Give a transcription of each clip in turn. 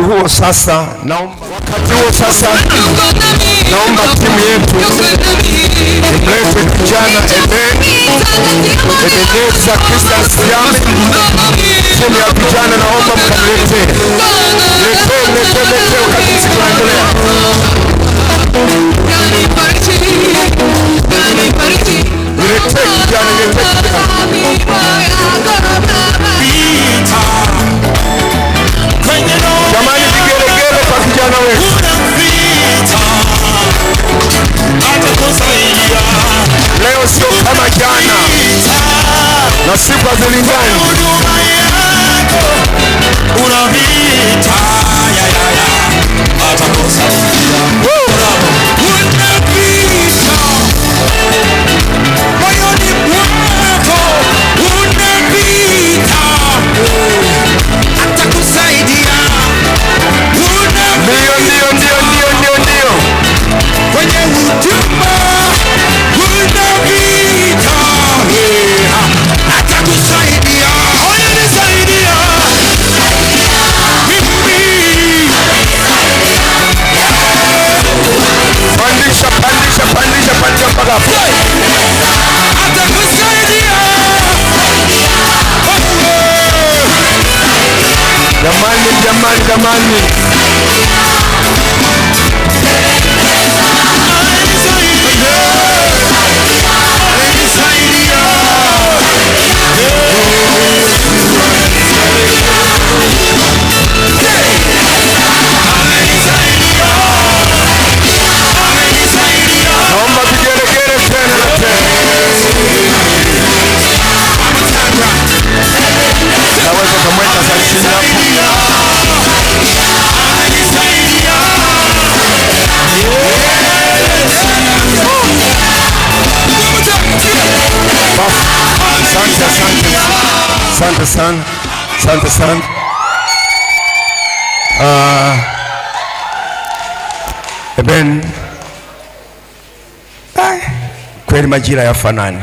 huo sasa, naomba timu yetu imlete kijana Ebeneza Christian Siame. Timu ya vijana naomba mkamletee. Letee wakati siku inaendelea. Niletee kijana. Jamani, vigelegele kwa kijana wetu. Leo sio kama jana na siku hazilingani. Jamani. Naomba vigelegele tena na tena. Naweza kumweka chini hapo. Asante sana. Eben, kweli majira ya fanani.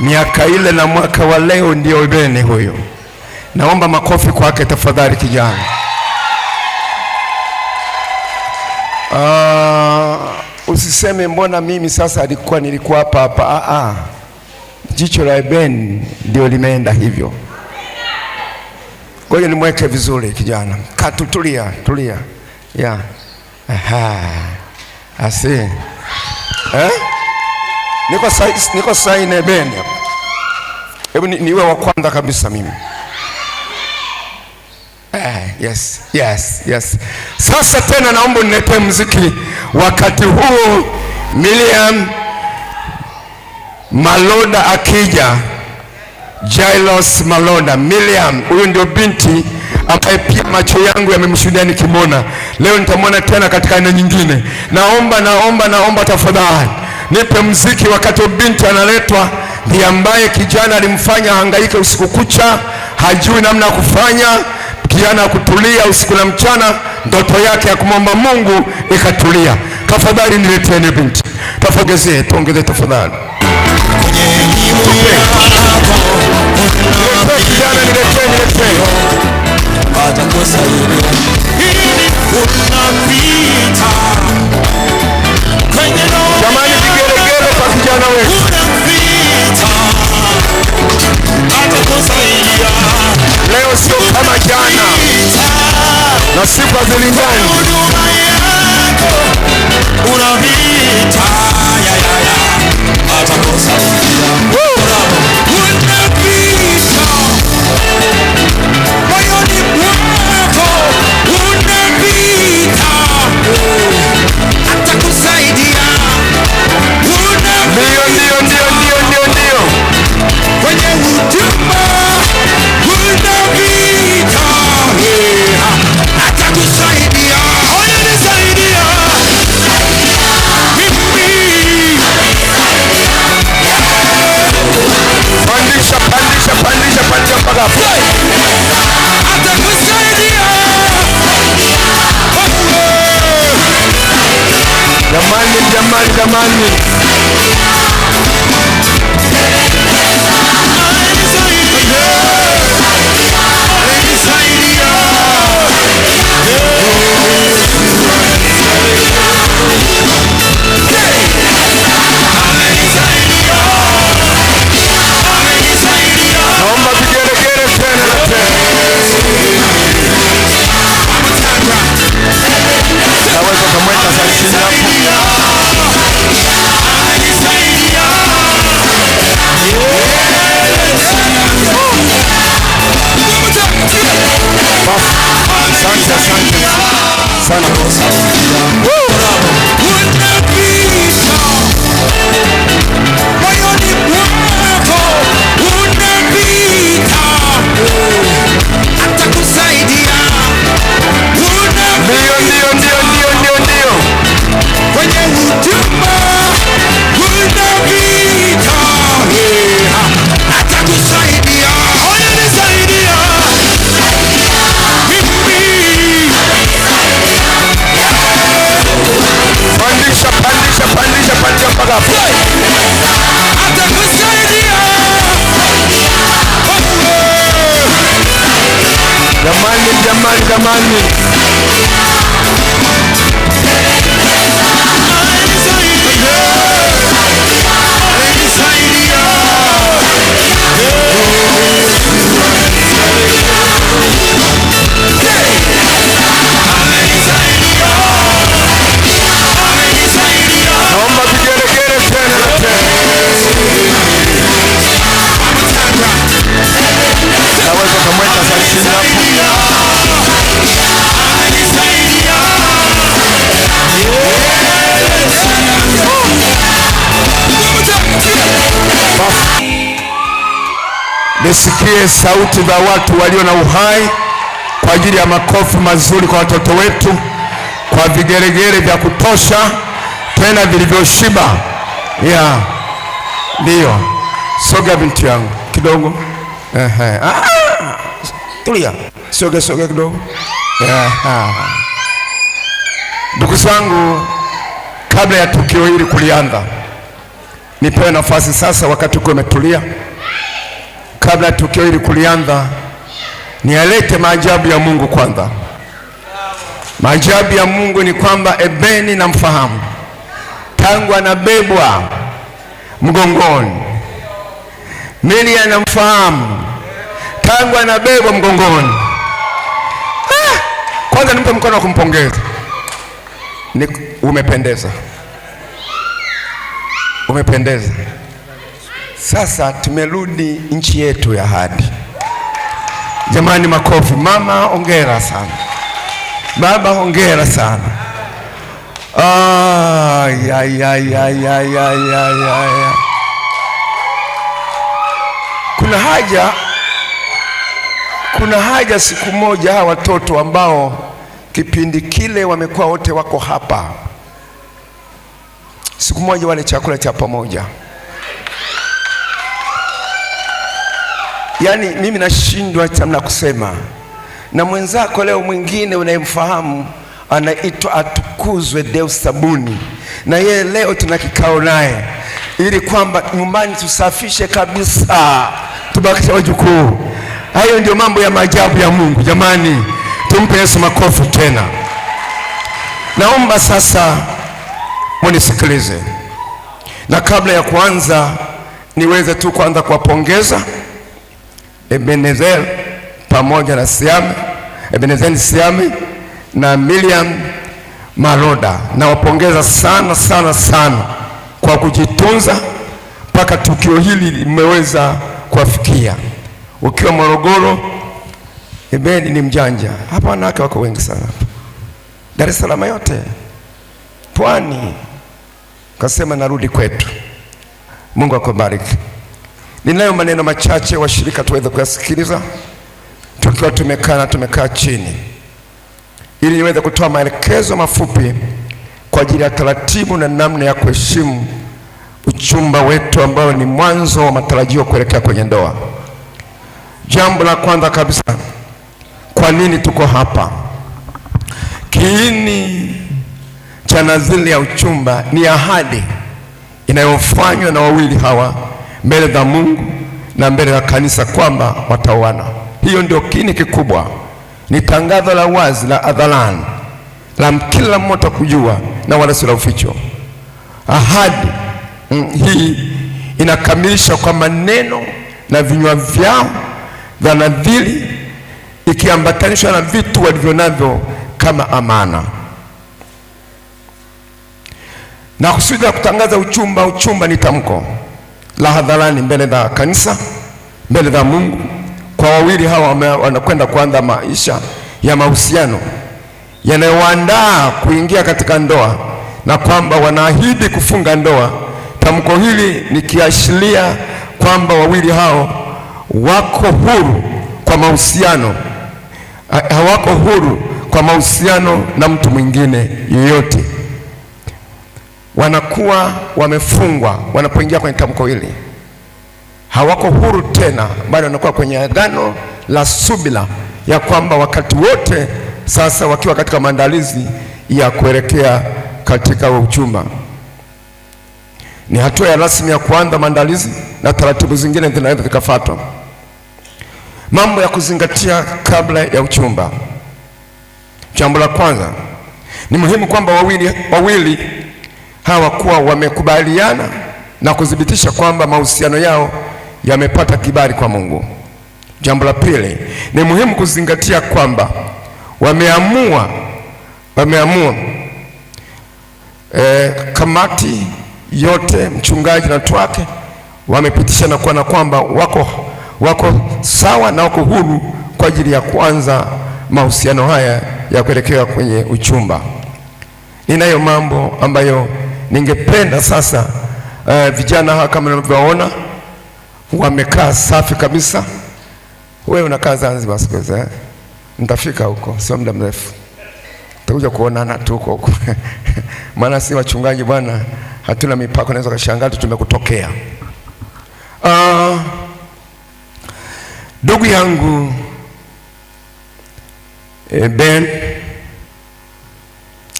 Miaka ile na mwaka wa leo ndio Eben huyo. Naomba makofi kwake tafadhali kijana. Usiseme mbona mimi sasa nilikuwa hapa. Jicho la Eben ndio limeenda hivyo. Kwa hiyo nimweke vizuri kijana. Tulia. Yeah. Asi. Niko sahi na Eben. Hebu niwe wa kwanza kabisa mimi. Yes. Sasa tena naomba niletee muziki wakati huo Miriam Maloda akija. Jailos Maloda. Miriam, huyu ndio binti ambaye pia macho yangu yamemshuhudia nikimwona. Leo nitamwona tena katika aina nyingine. Naomba tafadhali nipe muziki wakati binti analetwa. Ndiye ambaye kijana alimfanya hangaike usiku kucha, hajui namna ya kufanya. Kijana kutulia usiku na mchana, ndoto yake ya kumwomba Mungu ikatulia. Tafadhali nileteni binti. Tuongeze tafadhali. Kijana nileteni. Jamani, vigelegele kwa kijana wetu. Leo sio kama jana na siku hazilingani. Ndio. Kwenye huduma unapita, atakusaidia. Nisaidia mimi. Pandisha mpaka hapo. Atakusaidia. Jamani. Jamani. Naomba vigelegele tena na tena. Naweza kumweka chini hapo. Nisikie sauti za watu walio na uhai kwa ajili ya makofi mazuri kwa watoto wetu, kwa vigeregere vya kutosha tena vilivyoshiba. Ndio. Soga binti yangu kidogo. Tulia. Soga kidogo. Ndugu zangu, kabla ya tukio hili kulianza, nipewe nafasi sasa, wakati uko umetulia, kabla ya tukio hili kulianza, nialete maajabu ya Mungu kwanza. Maajabu ya Mungu ni kwamba Ebeni namfahamu tangu anabebwa mgongoni. Miriam namfahamu tangu anabebwa mgongoni. Kwanza nimpe mkono wa kumpongeza. Umependeza. Umependeza. Sasa tumerudi nchi yetu ya ahadi. Jamani, makofi. Mama hongera sana. Baba hongera sana. Kuna haja siku moja hawa watoto ambao kipindi kile wamekuwa wote wako hapa, siku moja wale chakula cha pamoja. Yaani mimi nashindwa namna kusema. Na mwenzako leo mwingine unayemfahamu anaitwa Atukuzwe Deus Sabuni, na yeye leo tuna kikao naye ili kwamba nyumbani tusafishe kabisa, tubakisha wajukuu. Hayo ndio mambo ya maajabu ya Mungu. Jamani, tumpe Yesu makofi tena. Naomba sasa munisikilize, na kabla ya kuanza niweze tu kwanza kuwapongeza Ebenezer pamoja na Ebenezer Siame na Miriam Maloda. Nawapongeza sana sana sana kwa kujitunza mpaka tukio hili limeweza kuwafikia. Ukiwa Morogoro, Ebeni ni mjanja. Hapa wanawake wako wengi sana. Dar es Salaam yote, Pwani, kasema narudi kwetu. Mungu akubariki. Ninayo maneno machache washirika tuweze kuyasikiliza tukiwa tumekaa chini, ili niweze kutoa maelekezo mafupi kwa ajili ya taratibu na namna ya kuheshimu uchumba wetu ambao ni mwanzo wa matarajio kuelekea kwenye ndoa. Jambo la kwanza kabisa, kwa nini tuko hapa? Kiini cha nadhiri ya uchumba ni ahadi inayofanywa na wawili hawa mbele za Mungu na mbele ya kanisa kwamba wataoana. Hiyo ndio kiini kikubwa, ni tangazo la wazi la hadharani la kila mmoja kujua na wala si la uficho. Ahadi hii inakamilisha kwa maneno na vinywa vyao vya nadhiri, ikiambatanishwa na vitu walivyo navyo kama amana. Na kusudi la kutangaza uchumba ni tamko la hadharani mbele za kanisa, mbele za Mungu, kwa wawili hawa wanakwenda kuanza maisha ya mahusiano yanayoandaa kuingia katika ndoa na kwamba wanaahidi kufunga ndoa. Tamko hili ni kiashiria kwamba wawili hao wako huru kwa mahusiano, hawako huru kwa mahusiano na mtu mwingine yoyote. Wanakuwa wamefungwa wanapoingia kwenye tamko hili, hawako huru tena, bali wanakuwa kwenye agano la subira ya kwamba wakati wote sasa wakiwa katika maandalizi ya kuelekea katika uchumba. Ni hatua ya rasmi ya kuanza maandalizi na taratibu zingine zinaweza zikafuatwa. Mambo ya kuzingatia kabla ya uchumba. Jambo la kwanza, ni muhimu kwamba wawili hawa kuwa wamekubaliana na kudhibitisha kwamba mahusiano yao yamepata kibali kwa Mungu. Jambo la pili, ni muhimu kuzingatia kwamba wameamua kamati yote, mchungaji na watu wake wamepitisha na kuona kwamba wako sawa na wako huru kwa ajili ya kuanza mahusiano haya ya kuelekea kwenye uchumba. Ninayo mambo ambayo ningependa sasa vijana hawa kama mnavyoona wamekaa safi kabisa. Wewe unakaa Zanzibar siku hizi, nitafika huko sio muda mrefu, tutakuja kuonana tu huko maana si wachungaji bwana, hatuna mipaka, naweza kushangaa tumekutokea. Ndugu yangu Ben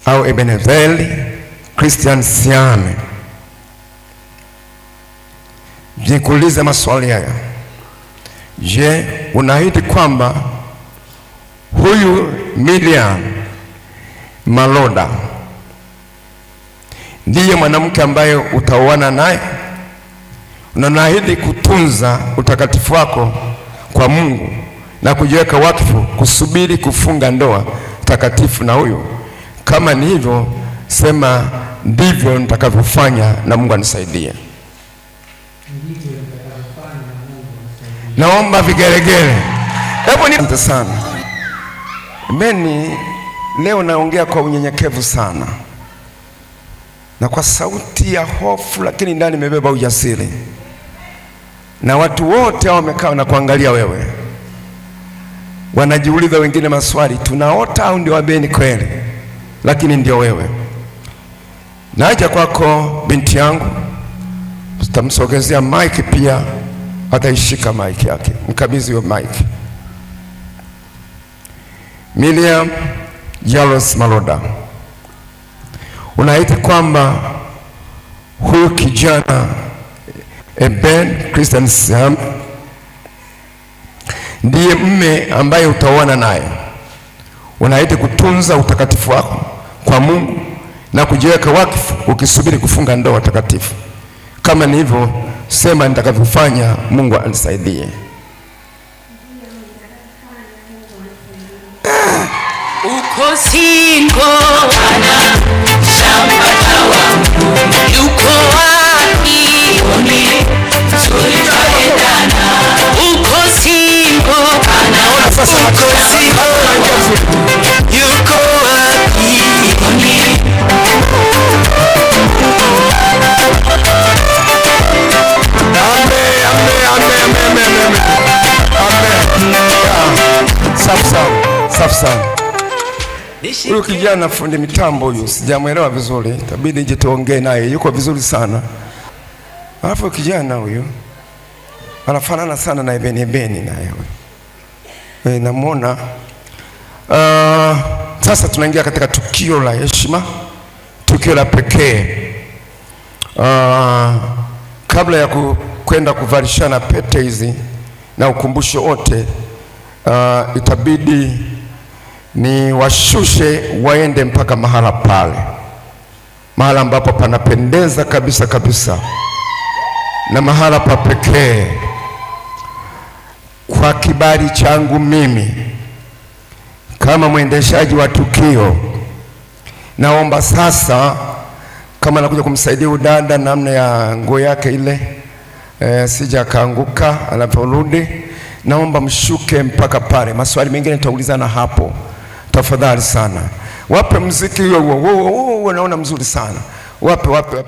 au Ebenezer Christian Siame, nikuulize maswali haya. Je, unaahidi kwamba huyu Miriam Maloda ndiye mwanamke ambaye utaoana naye? Unaahidi kutunza utakatifu wako kwa Mungu na kujiweka wakfu kusubiri kufunga ndoa takatifu na huyu? Kama ni hivyo, sema ndivyo nitakavyofanya na Mungu anisaidie. Naomba vigelegele. Hebu asante sana. Mimi leo naongea kwa unyenyekevu sana na kwa sauti ya hofu, lakini ndani nimebeba ujasiri, na watu wote hao wamekaa na kuangalia wewe, wanajiuliza wengine maswali, tunaota au ndio wabeni kweli? Lakini ndio wewe. Naja kwako binti yangu, tutamsogezea mic, pia ataishika mic yake, mkabidhi hiyo mic. Miriam Jairus Maloda, unaahidi kwamba huyu kijana Ben Christian Siame ndiye mme ambaye utaoana naye. Unaahidi kutunza utakatifu wako kwa Mungu na kujiweka wakfu ukisubiri kufunga ndoa takatifu. Kama ni hivyo, sema nitakavyofanya Mungu anisaidie. Uko singo ana shamba wangu, yuko wapi tulitaendana? Uko singo ana, uko singo yuko wapi? Safi sana. Huyu kijana fundi mitambo huyu sijamwelewa vizuri, itabidi nje tuongee naye, yuko vizuri sana. Alafu kijana huyu anafanana sana na Ebeni naye huyu. Namuona. Sasa tunaingia katika tukio la heshima, tukio la pekee. Kabla ya kwenda kuvalishana pete hizi na ukumbusho wote, itabidi ni washushe waende mpaka mahala pale, mahala ambapo panapendeza kabisa kabisa na mahala pa pekee. Kwa kibali changu mimi kama mwendeshaji wa tukio, naomba sasa, kama nakuja kumsaidia udada namna ya nguo yake ile, sija kaanguka anaporudi, naomba mshuke mpaka pale. Maswali mengine tutaulizana hapo, tafadhali sana. Wape mziki huo, unaona mzuri sana. Wape.